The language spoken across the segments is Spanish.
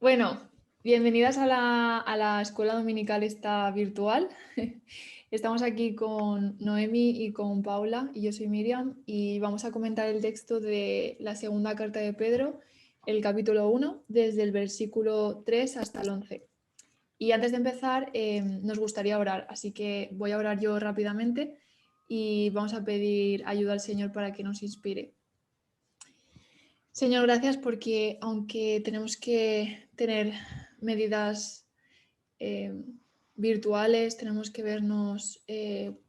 Bueno, bienvenidas a la escuela dominical esta virtual. Estamos aquí con Noemi y con Paula y yo soy Miriam y vamos a comentar el texto de la segunda carta de Pedro, el capítulo 1, desde el versículo 3 hasta el 11. Y antes de empezar, nos gustaría orar, así que voy a orar yo rápidamente y vamos a pedir ayuda al Señor para que nos inspire. Señor, gracias porque aunque tenemos que tener medidas eh, virtuales, tenemos que vernos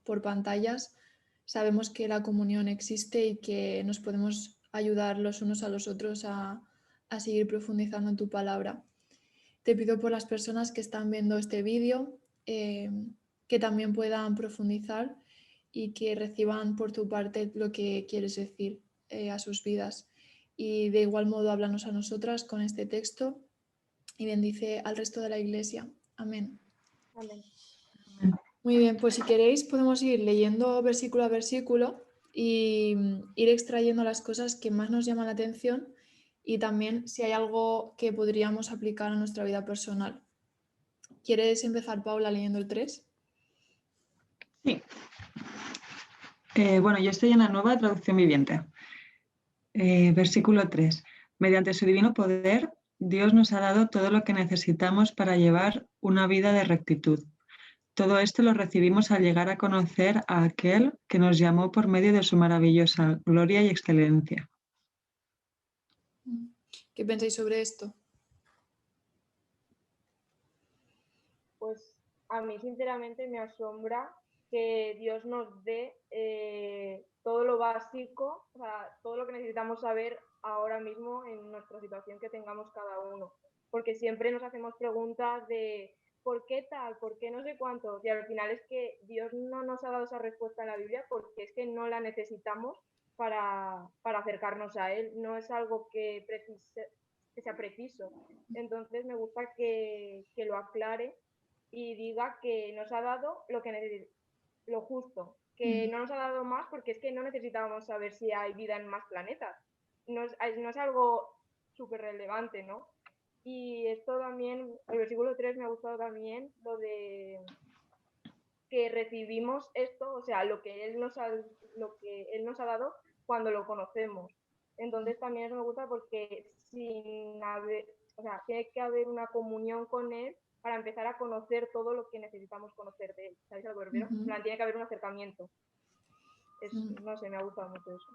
por pantallas, sabemos que la comunión existe y que nos podemos ayudar los unos a los otros a seguir profundizando en tu palabra. Te pido por las personas que están viendo este vídeo que también puedan profundizar y que reciban por tu parte lo que quieres decir a sus vidas. Y de igual modo, háblanos a nosotras con este texto y bendice al resto de la iglesia. Amén. Amén. Muy bien, pues si queréis podemos ir leyendo versículo a versículo y ir extrayendo las cosas que más nos llaman la atención y también si hay algo que podríamos aplicar a nuestra vida personal. ¿Quieres empezar, Paula, leyendo el 3? Sí. Bueno, yo estoy en la Nueva Traducción Viviente. Versículo 3. Mediante su divino poder, Dios nos ha dado todo lo que necesitamos para llevar una vida de rectitud. Todo esto lo recibimos al llegar a conocer a aquel que nos llamó por medio de su maravillosa gloria y excelencia. ¿Qué pensáis sobre esto? Pues a mí sinceramente me asombra que Dios nos dé todo lo básico, o sea, todo lo que necesitamos saber ahora mismo en nuestra situación que tengamos cada uno. Porque siempre nos hacemos preguntas de ¿por qué tal? ¿Por qué no sé cuánto? Y al final es que Dios no nos ha dado esa respuesta en la Biblia porque es que no la necesitamos para acercarnos a Él. No es algo que sea preciso. Entonces me gusta que lo aclare y diga que nos ha dado lo que necesitamos, lo justo, que no nos ha dado más porque es que no necesitábamos saber si hay vida en más planetas. No es algo súper relevante, ¿no? Y esto también, el versículo 3 me ha gustado también, lo de que recibimos esto, o sea, lo que Él nos ha dado cuando lo conocemos. Entonces también eso me gusta porque o sea, tiene que haber una comunión con Él para empezar a conocer todo lo que necesitamos conocer de Él. ¿Sabéis algo, Herbero? En plan, tiene que haber un acercamiento. No sé, me ha gustado mucho eso.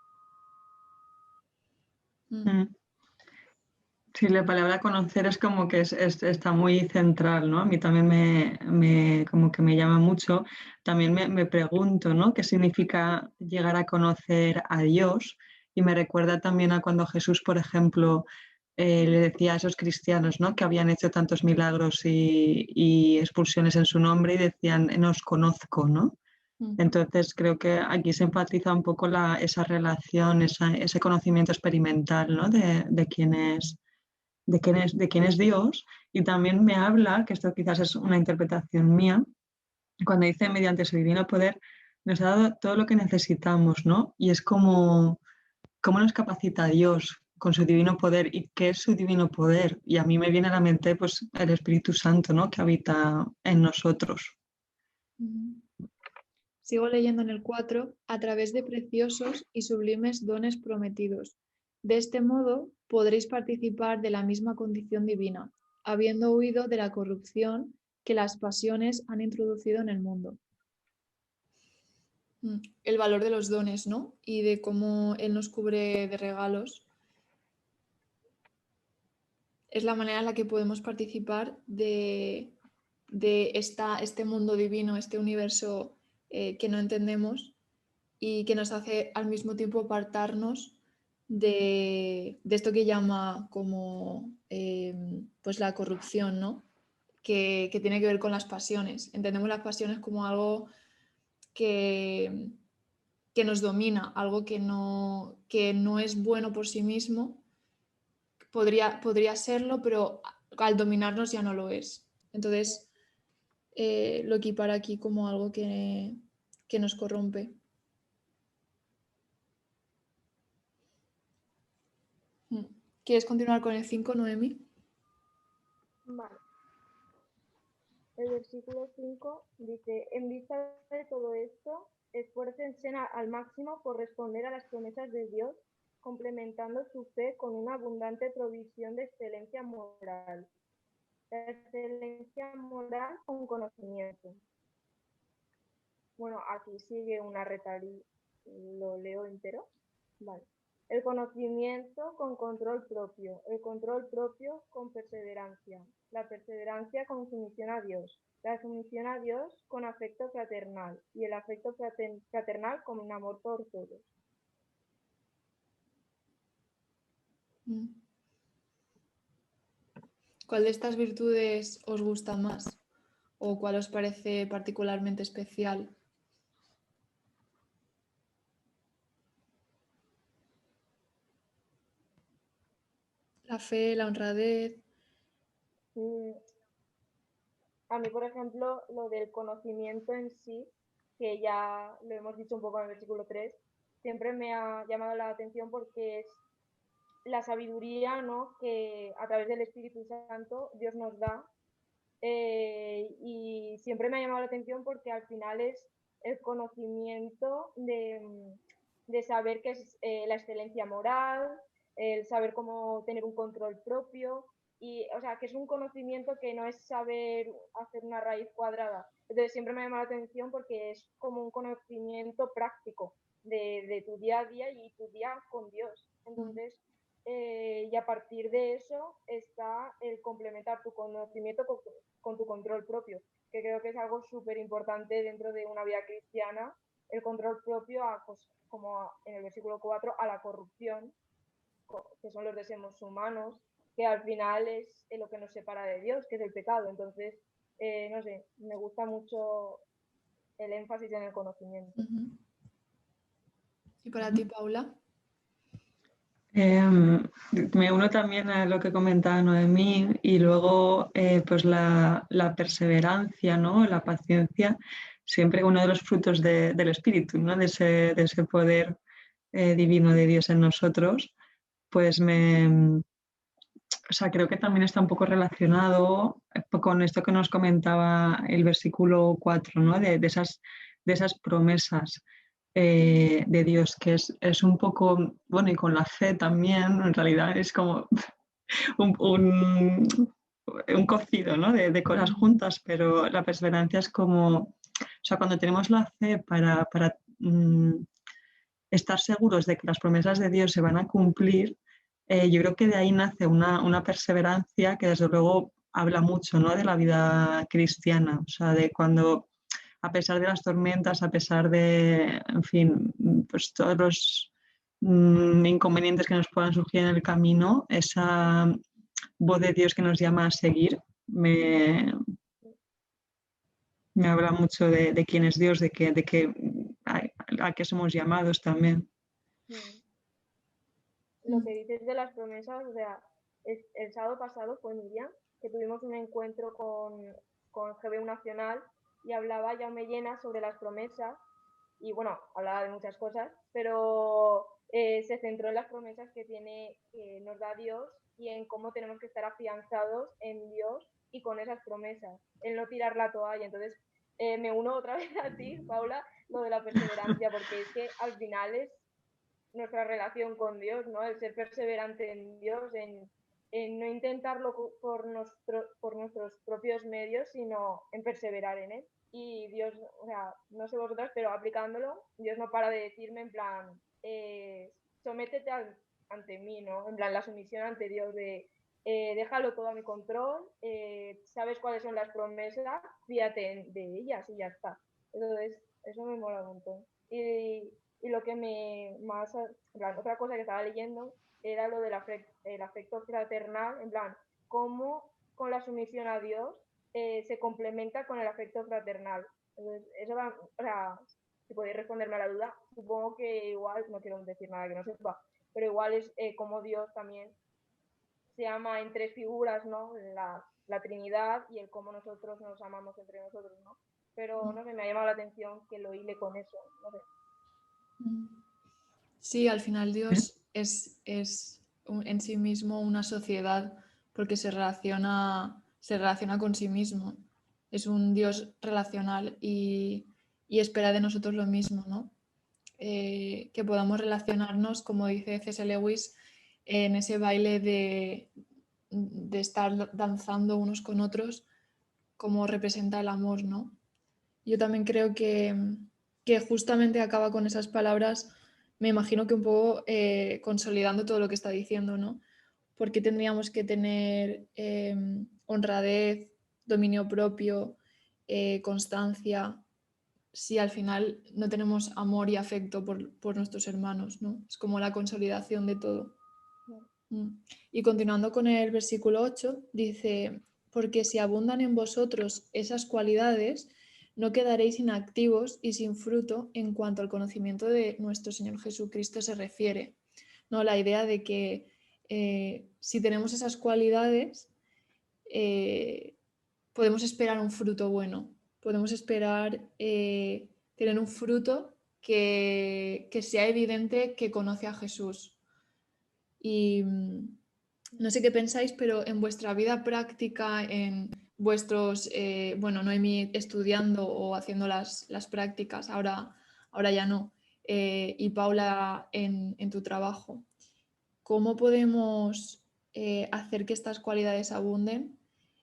Sí, la palabra conocer es como que está muy central, ¿no? A mí también como que me llama mucho. También me pregunto, ¿no? ¿Qué significa llegar a conocer a Dios? Y me recuerda también a cuando Jesús, por ejemplo, le decía a esos cristianos, ¿no? Que habían hecho tantos milagros y expulsiones en su nombre y decían, nos conozco, ¿no? Entonces creo que aquí se enfatiza un poco esa relación, ese conocimiento experimental, ¿no? De quién es Dios, y también me habla, que esto quizás es una interpretación mía, cuando dice mediante su divino poder nos ha dado todo lo que necesitamos, ¿no? Y es como, ¿cómo nos capacita Dios con su divino poder? ¿Y qué es su divino poder? Y a mí me viene a la mente pues el Espíritu Santo, ¿no? Que habita en nosotros. Sigo leyendo en el 4, a través de preciosos y sublimes dones prometidos. De este modo podréis participar de la misma condición divina, habiendo huido de la corrupción que las pasiones han introducido en el mundo. El valor de los dones, ¿no? Y de cómo Él nos cubre de regalos. Es la manera en la que podemos participar de este mundo divino, este universo que no entendemos y que nos hace al mismo tiempo apartarnos de esto que llama como pues la corrupción, ¿no? Que tiene que ver con las pasiones. Entendemos las pasiones como algo que, que nos domina, algo que no es bueno por sí mismo. Podría serlo, pero al dominarnos ya no lo es. Entonces, lo equipara aquí como algo que nos corrompe. ¿Quieres continuar con el 5, Noemi? Vale. El versículo 5 dice, en vista de todo esto, esfuércense al máximo por responder a las promesas de Dios, complementando su fe con una abundante provisión de excelencia moral. La excelencia moral con conocimiento. Bueno, aquí sigue una retarí, lo leo entero. Vale. El conocimiento con control propio, el control propio con perseverancia, la perseverancia con sumisión a Dios, la sumisión a Dios con afecto fraternal y el afecto fraternal con un amor por todos. ¿Cuál de estas virtudes os gusta más? ¿O cuál os parece particularmente especial? La fe, la honradez. A mí, por ejemplo, lo del conocimiento en sí, que ya lo hemos dicho un poco en el versículo 3, siempre me ha llamado la atención porque es la sabiduría, ¿no?, que a través del Espíritu Santo Dios nos da. Y siempre me ha llamado la atención porque al final es el conocimiento de saber qué es la excelencia moral, el saber cómo tener un control propio, y, o sea, que es un conocimiento que no es saber hacer una raíz cuadrada. Entonces siempre me ha llamado la atención porque es como un conocimiento práctico de tu día a día y tu día con Dios. Entonces, y a partir de eso está el complementar tu conocimiento con tu control propio, que creo que es algo súper importante dentro de una vida cristiana, el control propio, pues, como en el versículo 4, a la corrupción, que son los deseos humanos, que al final es lo que nos separa de Dios, que es el pecado. Entonces, no sé, me gusta mucho el énfasis en el conocimiento. ¿Y para ti, Paula? Me uno también a lo que comentaba Noemí y luego pues la perseverancia, ¿no? La paciencia, siempre uno de los frutos del Espíritu, ¿no? De ese poder divino de Dios en nosotros, pues o sea, creo que también está un poco relacionado con esto que nos comentaba el versículo 4, ¿no? De esas promesas de Dios, que es un poco, bueno, y con la fe también, en realidad es como un cocido, ¿no? De cosas juntas, pero la perseverancia es como, o sea, cuando tenemos la fe para estar seguros de que las promesas de Dios se van a cumplir, yo creo que de ahí nace una perseverancia que desde luego habla mucho, ¿no?, de la vida cristiana, o sea, de cuando a pesar de las tormentas, a pesar de, en fin, pues todos los inconvenientes que nos puedan surgir en el camino, esa voz de Dios que nos llama a seguir me habla mucho de quién es Dios, de que a qué somos llamados también. Lo que dices de las promesas, o sea, el sábado pasado fue Miriam, que tuvimos un encuentro con GBU Nacional y hablaba Jaume Llena sobre las promesas y bueno, hablaba de muchas cosas, pero se centró en las promesas que nos da Dios y en cómo tenemos que estar afianzados en Dios y con esas promesas, el no tirar la toalla. Entonces, me uno otra vez a ti, Paula, lo de la perseverancia, porque es que al final es nuestra relación con Dios, ¿no? El ser perseverante en Dios, en no intentarlo por nuestros propios medios, sino en perseverar en Él. Y Dios, o sea, no sé vosotras, pero aplicándolo, Dios no para de decirme en plan, sométete ante mí, ¿no? En plan, la sumisión ante Dios de déjalo todo a mi control, sabes cuáles son las promesas, fíjate de ellas y ya está. Entonces, eso me mola un montón. Y lo que otra cosa que estaba leyendo era lo del afecto fraternal, en plan, cómo con la sumisión a Dios se complementa con el afecto fraternal. Entonces, eso va, o sea, si podéis responderme a la duda, supongo que igual, no quiero decir nada que no sepa, pero igual es como Dios también se ama en tres figuras, ¿no? La Trinidad y el cómo nosotros nos amamos entre nosotros, ¿no? Pero no sé, me ha llamado la atención que lo hile con eso, no sé. Sí, al final Dios es en sí mismo una sociedad porque se relaciona se relaciona con sí mismo. Es un Dios relacional y espera de nosotros lo mismo, ¿no? Que podamos relacionarnos, como dice C.S. Lewis, en ese baile de estar danzando unos con otros, como representa el amor, ¿no? Yo también creo que justamente acaba con esas palabras, me imagino que un poco consolidando todo lo que está diciendo, ¿no? Porque tendríamos que tener honradez, dominio propio, constancia, si al final no tenemos amor y afecto por nuestros hermanos, ¿no? Es como la consolidación de todo. Y continuando con el versículo 8, dice, porque si abundan en vosotros esas cualidades, no quedaréis inactivos y sin fruto en cuanto al conocimiento de nuestro Señor Jesucristo se refiere, ¿no? La idea de que si tenemos esas cualidades, podemos esperar un fruto bueno, podemos esperar tener un fruto que sea evidente que conoce a Jesús. Y no sé qué pensáis, pero en vuestra vida práctica, en vuestros, bueno, Noemi estudiando o haciendo las prácticas, ahora ya no, y Paula en tu trabajo, ¿cómo podemos hacer que estas cualidades abunden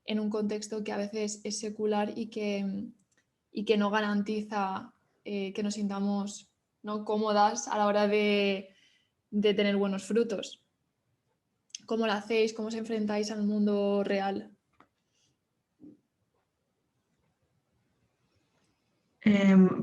en un contexto que a veces es secular y que no garantiza que nos sintamos, ¿no?, cómodas a la hora de tener buenos frutos? ¿Cómo lo hacéis? ¿Cómo os enfrentáis al mundo real?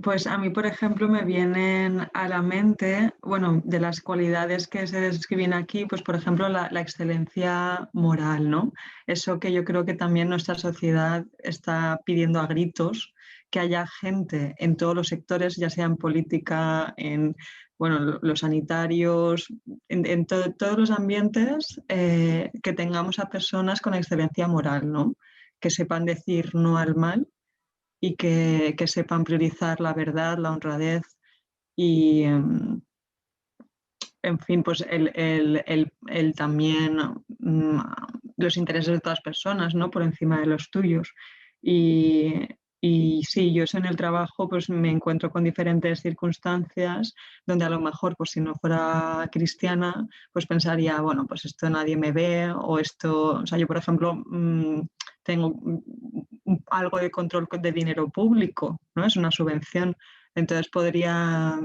Pues a mí, por ejemplo, me vienen a la mente, bueno, de las cualidades que se describen aquí, pues por ejemplo la excelencia moral, ¿no? Eso que yo creo que también nuestra sociedad está pidiendo a gritos, que haya gente en todos los sectores, ya sea en política, en, bueno, los sanitarios, en todos los ambientes, que tengamos a personas con excelencia moral, ¿no? Que sepan decir no al mal y que sepan priorizar la verdad, la honradez y, en fin, pues el también los intereses de todas las personas, ¿no? Por encima de los tuyos. Y, y sí, yo eso en el trabajo pues me encuentro con diferentes circunstancias donde a lo mejor, pues si no fuera cristiana, pues pensaría, bueno, pues esto nadie me ve o esto, o sea, yo por ejemplo tengo algo de control de dinero público, ¿no? Es una subvención. Entonces podría,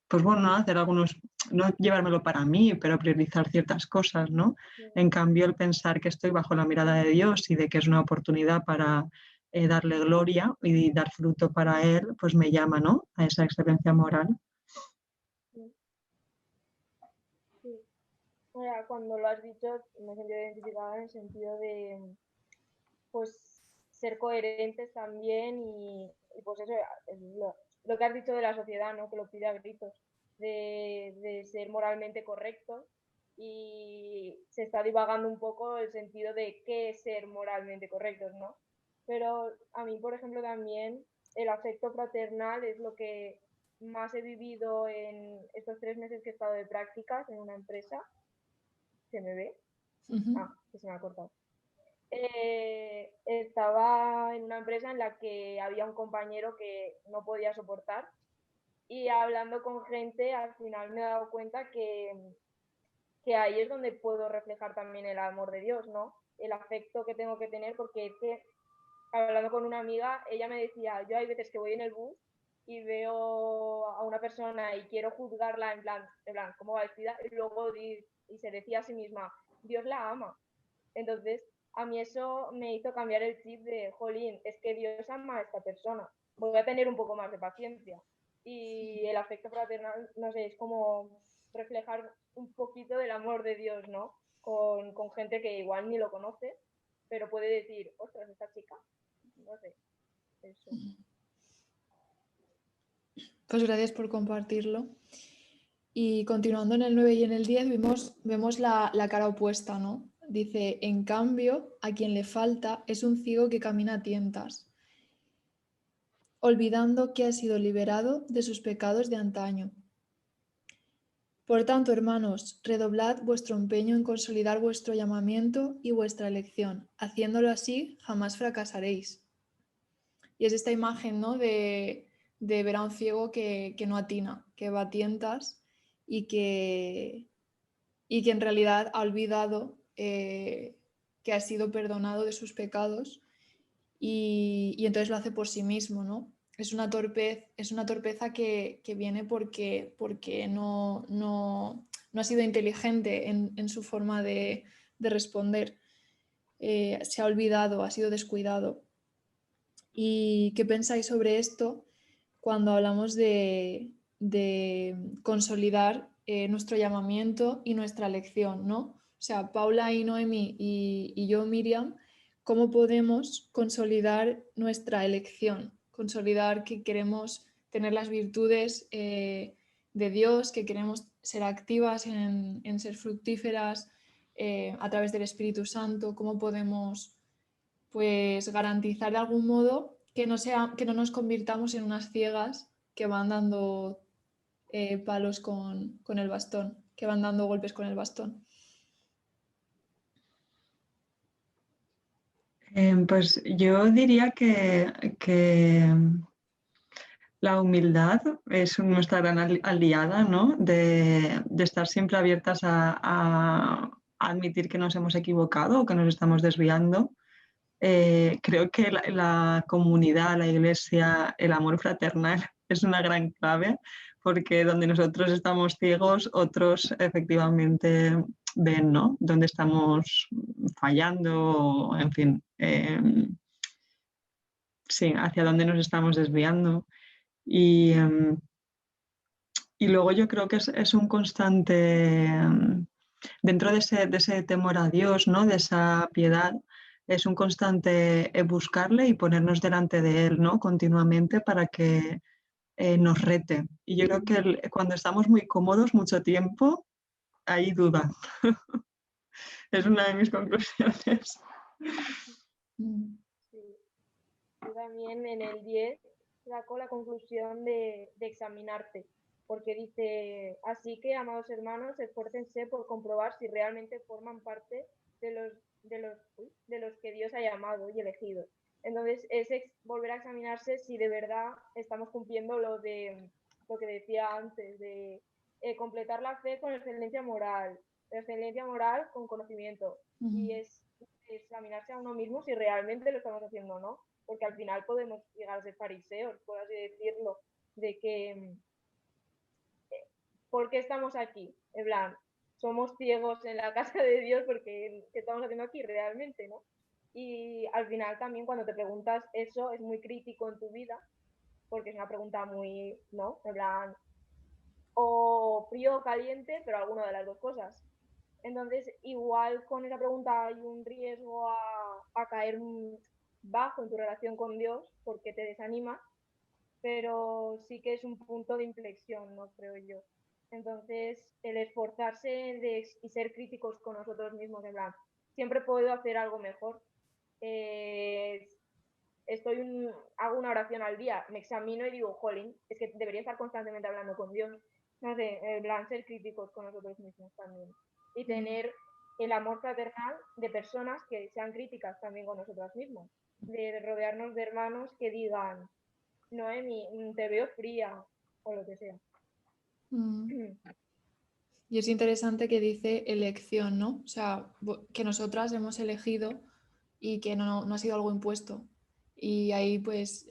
pues bueno, hacer algunos, no llevármelo para mí, pero priorizar ciertas cosas, ¿no? En cambio, el pensar que estoy bajo la mirada de Dios y de que es una oportunidad para darle gloria y dar fruto para Él, pues me llama, ¿no? A esa excelencia moral. Sí. Sí. O sea, cuando lo has dicho, me he sentido identificada en el sentido de, pues, ser coherentes también y pues eso, es lo que has dicho de la sociedad, ¿no? Que lo pide a gritos, de ser moralmente correctos y se está divagando un poco el sentido de qué es ser moralmente correctos, ¿no? Pero a mí, por ejemplo, también el afecto fraternal es lo que más he vivido en estos 3 meses que he estado de prácticas en una empresa. ¿Se me ve? Ah, que se me ha cortado. Estaba en una empresa en la que había un compañero que no podía soportar y hablando con gente al final me he dado cuenta que ahí es donde puedo reflejar también el amor de Dios, ¿no? El afecto que tengo que tener, porque es que hablando con una amiga, ella me decía, yo hay veces que voy en el bus y veo a una persona y quiero juzgarla en plan cómo va vestida, y luego y se decía a sí misma, Dios la ama. Entonces, a mí eso me hizo cambiar el chip de, jolín, es que Dios ama a esta persona, voy a tener un poco más de paciencia. Y el afecto fraternal, no sé, es como reflejar un poquito del amor de Dios, ¿no? Con gente que igual ni lo conoce, pero puede decir, ostras, esta chica, no sé, eso. Pues gracias por compartirlo. Y continuando en el 9 y en el 10 vemos la cara opuesta, ¿no? Dice, en cambio, a quien le falta es un ciego que camina a tientas, olvidando que ha sido liberado de sus pecados de antaño. Por tanto, hermanos, redoblad vuestro empeño en consolidar vuestro llamamiento y vuestra elección. Haciéndolo así, jamás fracasaréis. Y es esta imagen, ¿no?, de ver a un ciego que no atina, que va a tientas y que en realidad ha olvidado que ha sido perdonado de sus pecados y entonces lo hace por sí mismo, ¿no? Es una torpeza que viene porque no ha sido inteligente en su forma de responder. Se ha olvidado, ha sido descuidado. ¿Y qué pensáis sobre esto cuando hablamos de consolidar nuestro llamamiento y nuestra elección, ¿no? O sea, Paula y Noemi y yo, Miriam, ¿cómo podemos consolidar nuestra elección? Consolidar que queremos tener las virtudes de Dios, que queremos ser activas en ser fructíferas a través del Espíritu Santo. ¿Cómo podemos pues garantizar de algún modo que no nos convirtamos en unas ciegas que van dando palos con el bastón, que van dando golpes con el bastón? Pues yo diría que la humildad es nuestra gran aliada, ¿no? De estar siempre abiertas a admitir que nos hemos equivocado o que nos estamos desviando. Creo que la comunidad, la iglesia, el amor fraternal es una gran clave, porque donde nosotros estamos ciegos, otros efectivamente ven, ¿no?, dónde estamos fallando, en fin, sí, hacia dónde nos estamos desviando. Y, y luego yo creo que es un constante, dentro de ese temor a Dios, ¿no?, de esa piedad, es un constante buscarle y ponernos delante de Él, ¿no?, continuamente para que nos rete. Y yo creo que cuando estamos muy cómodos mucho tiempo, hay duda. Es una de mis conclusiones. Sí. Yo también en el 10 saco la conclusión de examinarte, porque dice, así que, amados hermanos, esfuércense por comprobar si realmente forman parte de los que Dios ha llamado y elegido. Entonces, es volver a examinarse si de verdad estamos cumpliendo lo que decía antes, de completar la fe con excelencia moral con conocimiento. Y es examinarse a uno mismo si realmente lo estamos haciendo o no, porque al final podemos llegar a ser fariseos, por así decirlo, de que ¿por qué estamos aquí? En plan, somos ciegos en la casa de Dios porque ¿qué estamos haciendo aquí realmente, no? Y al final también cuando te preguntas eso es muy crítico en tu vida, porque es una pregunta muy, ¿no? En plan, o frío o caliente, pero alguna de las dos cosas. Entonces, igual con esa pregunta hay un riesgo a caer bajo en tu relación con Dios porque te desanima, pero sí que es un punto de inflexión, ¿no? Creo yo. Entonces, el esforzarse y ser críticos con nosotros mismos, en plan, siempre puedo hacer algo mejor. Hago una oración al día, me examino y digo, jolín, es que debería estar constantemente hablando con Dios. No sé, en plan, ser críticos con nosotros mismos también. Y tener el amor fraternal de personas que sean críticas también con nosotras mismas. De rodearnos de hermanos que digan, Noemi, te veo fría, o lo que sea. Y es interesante que dice elección, ¿no? O sea, que nosotras hemos elegido y que no ha sido algo impuesto. Y ahí pues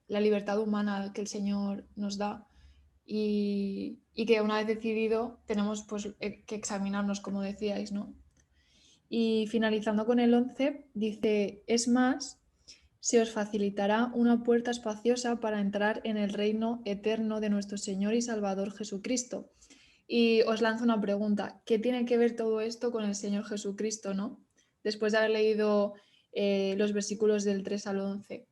la libertad humana que el Señor nos da y que una vez decidido tenemos pues que examinarnos, como decíais, ¿no? Y finalizando con el 11, dice, es más, se os facilitará una puerta espaciosa para entrar en el reino eterno de nuestro Señor y Salvador Jesucristo. Y os lanzo una pregunta, ¿qué tiene que ver todo esto con el Señor Jesucristo, no? Después de haber leído los versículos del 3 al 11,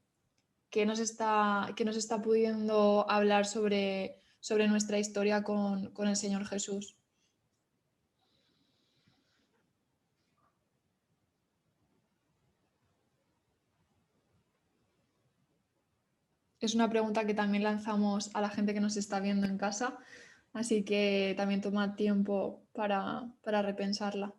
¿qué nos está pudiendo hablar sobre nuestra historia con el Señor Jesús? Es una pregunta que también lanzamos a la gente que nos está viendo en casa Así que también toma tiempo para repensarla.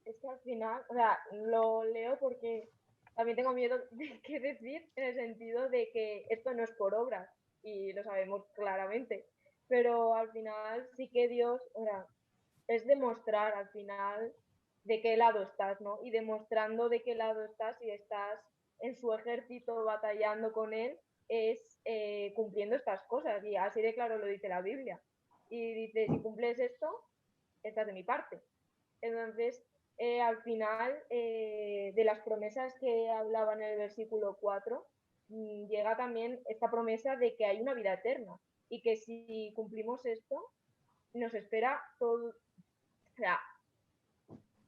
Es que al final, o sea, lo leo porque también tengo miedo de qué decir en el sentido de que esto no es por obras y lo sabemos claramente, pero al final sí que Dios, o sea, es demostrar al final de qué lado estás, ¿no? Y demostrando de qué lado estás y estás en su ejército batallando con él, es cumpliendo estas cosas. Y así de claro lo dice la Biblia. Y dice, si cumples esto, estás de mi parte. Entonces, al final, de las promesas que hablaba en el versículo 4, llega también esta promesa de que hay una vida eterna y que si cumplimos esto, nos espera todo, o sea,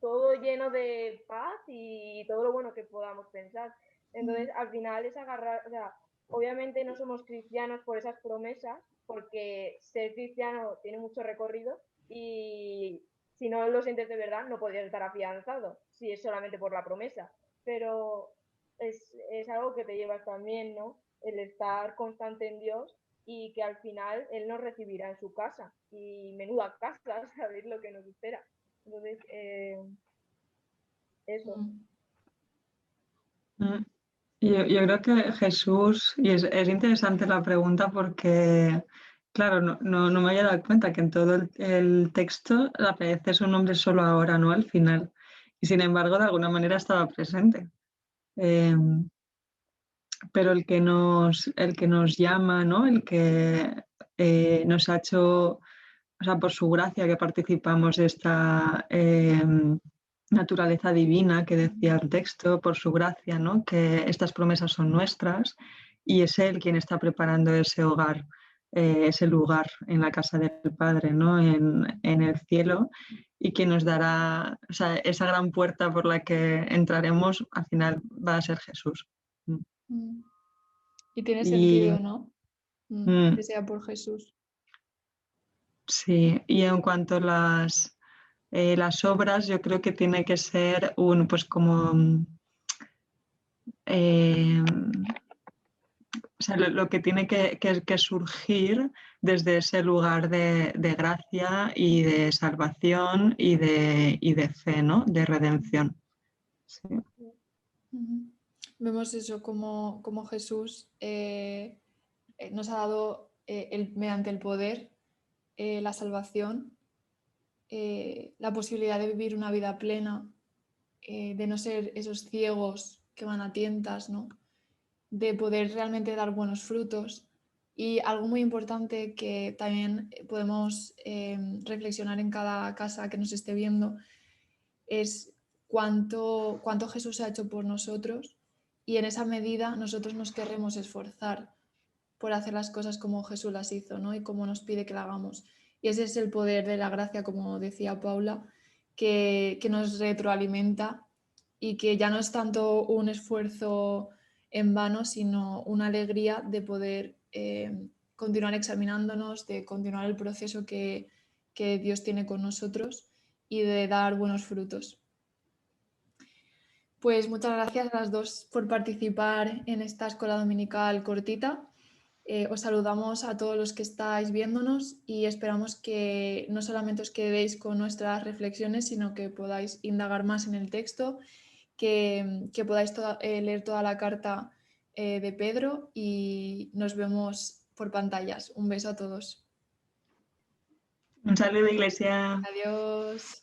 todo lleno de paz y todo lo bueno que podamos pensar. Entonces, al final es agarrar, o sea, obviamente no somos cristianos por esas promesas, porque ser cristiano tiene mucho recorrido y si no lo sientes de verdad no podrías estar afianzado, si es solamente por la promesa. Pero es algo que te llevas también, ¿no? El estar constante en Dios y que al final Él nos recibirá en su casa. Y menuda casa, ¿sabéis lo que nos espera? Entonces, eso. Mm. Yo creo que Jesús, y es interesante la pregunta porque, claro, no me había dado cuenta que en todo el texto aparece su nombre solo ahora, ¿no? Al final. Y sin embargo, de alguna manera estaba presente. Eh, pero el que nos llama, ¿no? El que nos ha hecho, o sea, por su gracia que participamos de esta naturaleza divina que decía el texto, por su gracia, ¿no? Que estas promesas son nuestras y es Él quien está preparando ese hogar, ese lugar en la casa del Padre, ¿no? En el cielo y que nos dará, o sea, esa gran puerta por la que entraremos, al final va a ser Jesús. Y tiene Y sentido, ¿no? Que sea por Jesús. sí, y en cuanto a las obras, yo creo que tiene que ser pues como eh, o sea, lo que tiene que surgir desde ese lugar de gracia y de salvación y de fe, ¿no? De redención. Sí. Vemos eso como Jesús nos ha dado mediante el poder la salvación, la posibilidad de vivir una vida plena, de no ser esos ciegos que van a tientas, ¿no? De poder realmente dar buenos frutos. Y algo muy importante que también podemos reflexionar en cada casa que nos esté viendo es cuánto Jesús ha hecho por nosotros y en esa medida nosotros nos querremos esforzar por hacer las cosas como Jesús las hizo, ¿no? Y como nos pide que la hagamos. Y ese es el poder de la gracia, como decía Paula, que nos retroalimenta y que ya no es tanto un esfuerzo en vano, sino una alegría de poder continuar examinándonos, de continuar el proceso que Dios tiene con nosotros y de dar buenos frutos. Pues muchas gracias a las dos por participar en esta escuela dominical cortita. Os saludamos a todos los que estáis viéndonos y esperamos que no solamente os quedéis con nuestras reflexiones, sino que podáis indagar más en el texto, que podáis leer toda la carta de Pedro y nos vemos por pantallas. Un beso a todos. Un saludo, Iglesia. Adiós.